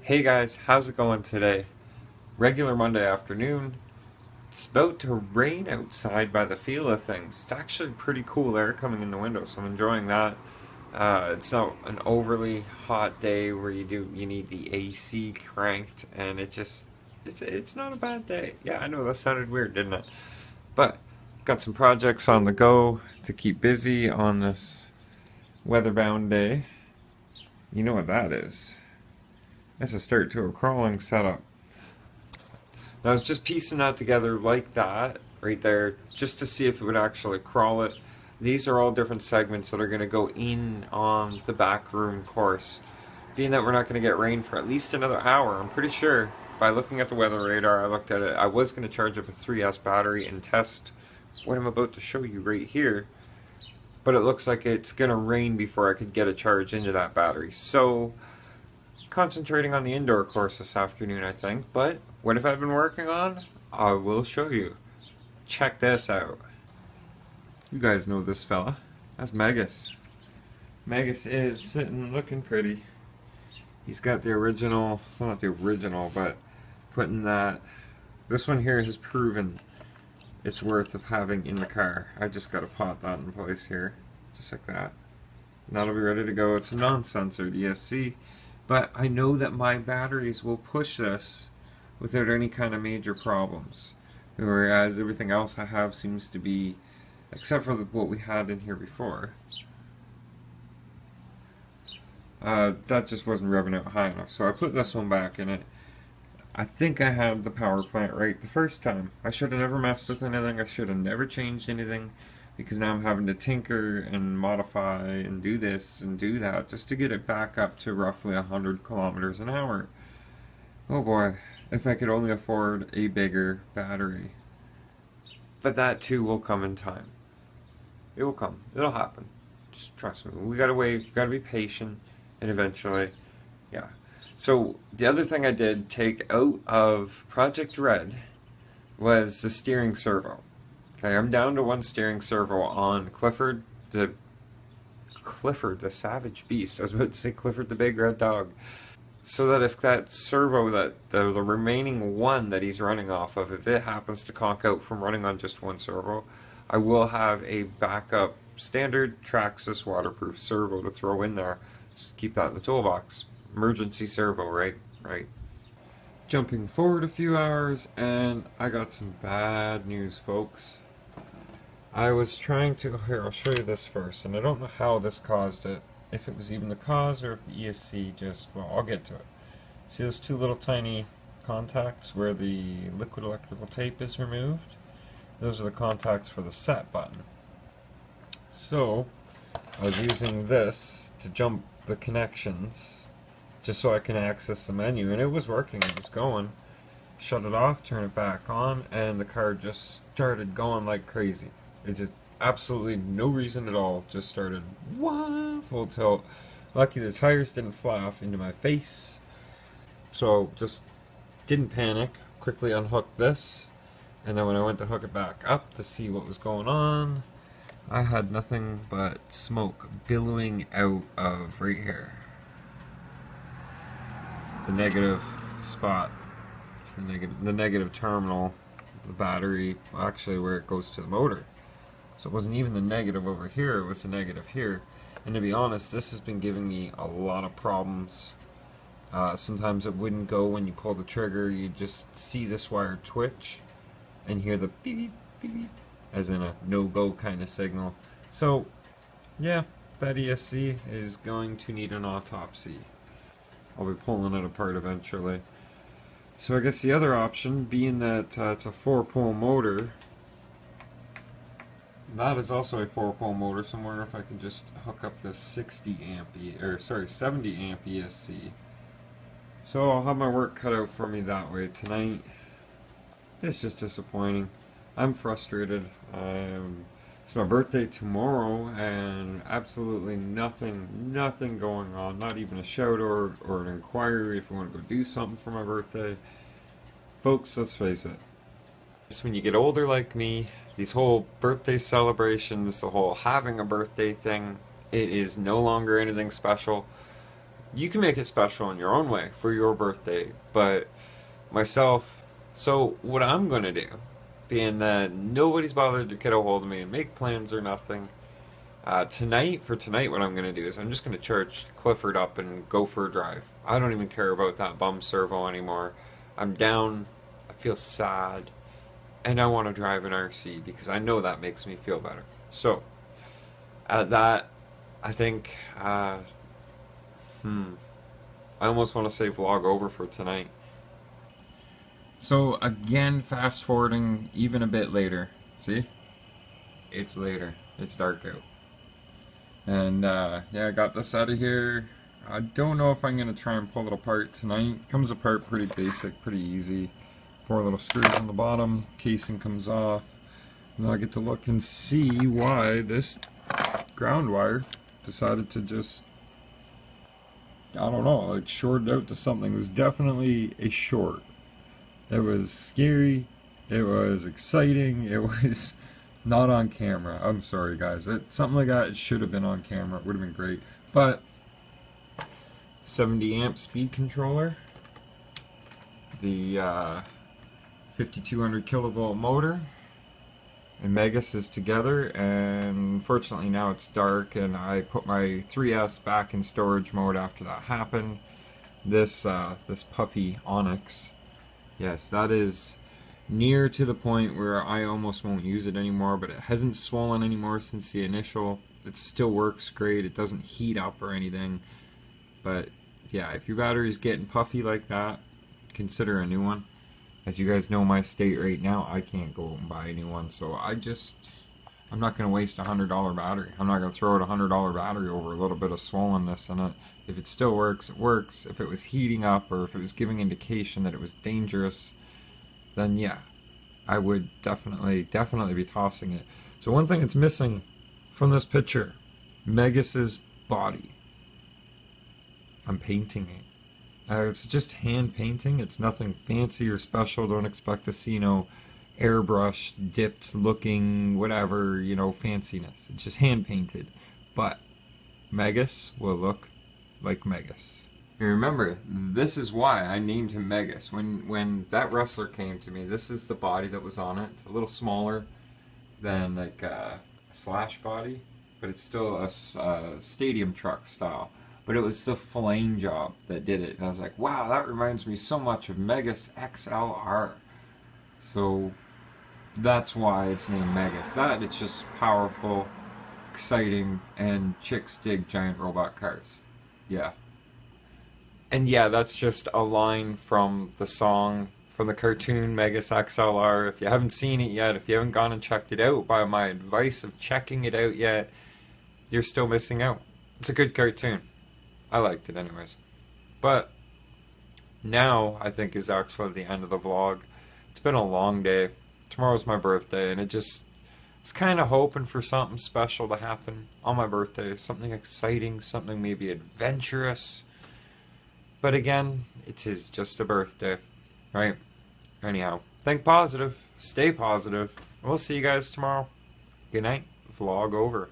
Hey guys, how's it going today? Regular Monday afternoon. It's about to rain outside by the feel of things. It's actually pretty cool air coming in the window, so I'm enjoying that. It's not an overly hot day where you need the AC cranked, and it's not a bad day. Yeah, I know that sounded weird, didn't it? But got some projects on the go to keep busy on this weather-bound day. You know what that is? That's a start to a crawling setup. And I was just piecing that together like that, right there, just to see if it would actually crawl it. These are all different segments that are going to go in on the back room course. Being that we're not going to get rain for at least another hour, I'm pretty sure, by looking at the weather radar, I looked at it, I was going to charge up a 3S battery and test what I'm about to show you right here. But it looks like it's going to rain before I could get a charge into that battery. So concentrating on the indoor course this afternoon, I think. But what have I been working on? I will show you. Check this out. You guys know this fella. That's Megas. Megas is sitting looking pretty. He's got the original, well, not the original, but putting that. This one here has proven it's worth of having in the car. I just got to pot that in place here, just like that. And that'll be ready to go. It's a non-censored ESC. But I know that my batteries will push this without any kind of major problems. Whereas everything else I have seems to be, except for what we had in here before, that just wasn't revving out high enough. So I put this one back in it. I think I had the power plant right the first time. I should have never messed with anything. I should have never changed anything. Because now I'm having to tinker and modify and do this and do that just to get it back up to roughly 100 kilometers an hour. Oh boy, if I could only afford a bigger battery. But that too will come in time. It will come. It'll happen. Just trust me. We gotta wait, we gotta be patient, and eventually, yeah. So the other thing I did take out of Project Red was the steering servo. Okay, I'm down to one steering servo on Clifford the Savage Beast. I was about to say Clifford the Big Red Dog. So that if that servo, that the remaining one that he's running off of, if it happens to conk out from running on just one servo, I will have a backup standard Traxxas waterproof servo to throw in there. Just keep that in the toolbox. Emergency servo, right? Right. Jumping forward a few hours, and I got some bad news, folks. I was trying to, here, I'll show you this first, and I don't know how this caused it, if it was even the cause or if the ESC just, well, I'll get to it. See those two little tiny contacts where the liquid electrical tape is removed? Those are the contacts for the set button. So, I was using this to jump the connections, just so I can access the menu, and it was working, it was going. Shut it off, turn it back on, and the car just started going like crazy. It just absolutely no reason at all. Just started full tilt. Lucky the tires didn't fly off into my face. So just didn't panic. Quickly unhooked this. And then when I went to hook it back up to see what was going on, I had nothing but smoke billowing out of right here. The negative spot. The negative terminal. The battery. Actually where it goes to the motor. So it wasn't even the negative over here, it was the negative here. And to be honest, this has been giving me a lot of problems. Sometimes it wouldn't go when you pull the trigger, you just see this wire twitch and hear the beep beep beep beep, as in a no-go kind of signal. So, yeah, that ESC is going to need an autopsy. I'll be pulling it apart eventually. So I guess the other option, being that it's a 4-pole motor, that is also a 4-pole motor, so I wonder if I can just hook up this 70 amp ESC. So I'll have my work cut out for me that way tonight. It's just disappointing. I'm frustrated. It's my birthday tomorrow, and absolutely nothing going on. Not even a shout or an inquiry if you want to go do something for my birthday. Folks, let's face it. Just when you get older like me, these whole birthday celebrations, the whole having a birthday thing, it is no longer anything special. You can make it special in your own way for your birthday, but myself, so what I'm going to do, being that nobody's bothered to get a hold of me and make plans or nothing, tonight, what I'm going to do is I'm just going to charge Clifford up and go for a drive. I don't even care about that bum servo anymore. I'm down, I feel sad, and I want to drive an RC because I know that makes me feel better. So, at that, I think, I almost want to say vlog over for tonight. So again, fast forwarding even a bit later. See? It's later. It's dark out. And yeah, I got this out of here. I don't know if I'm going to try and pull it apart tonight. It comes apart pretty basic, pretty easy. 4 little screws on the bottom. Casing comes off. And I get to look and see why this ground wire decided to just, I don't know, like shorted out to something. It was definitely a short. It was scary. It was exciting. It was not on camera. I'm sorry, guys. Something like that, it should have been on camera. It would have been great. But 70 amp speed controller, the 5200 kilovolt motor, and Megas is together. And unfortunately now it's dark, and I put my 3S back in storage mode after that happened. This puffy Onyx. Yes, that is near to the point where I almost won't use it anymore, but it hasn't swollen anymore since the initial. It still works great. It doesn't heat up or anything. But yeah, if your battery's getting puffy like that, consider a new one. As you guys know, my state right now, I can't go out and buy a new one. So I'm not going to waste a $100 battery. I'm not going to throw out a $100 battery over a little bit of swollenness in it. If it still works, it works. If it was heating up or if it was giving indication that it was dangerous, then yeah, I would definitely be tossing it. So one thing that's missing from this picture, Megas's body. I'm painting it. It's just hand painting. It's nothing fancy or special. Don't expect to see airbrush, dipped looking, whatever, fanciness. It's just hand painted. But Megas will look like Megas. And remember, this is why I named him Megas. When that wrestler came to me, this is the body that was on it. It's a little smaller than like a Slash body, but it's still a stadium truck style. But it was the flame job that did it. And I was like, wow, that reminds me so much of Megas XLR. So that's why it's named Megas. It's just powerful, exciting, and chicks dig giant robot cars. Yeah. And yeah, that's just a line from the song, from the cartoon Megas XLR. If you haven't seen it yet, if you haven't gone and checked it out, by my advice of checking it out yet, you're still missing out. It's a good cartoon. I liked it anyways. But now I think is actually the end of the vlog. It's been a long day. Tomorrow's my birthday, and it's kind of hoping for something special to happen on my birthday. Something exciting, something maybe adventurous. But again, it is just a birthday, right? Anyhow, think positive, stay positive. We'll see you guys tomorrow. Good night. Vlog over.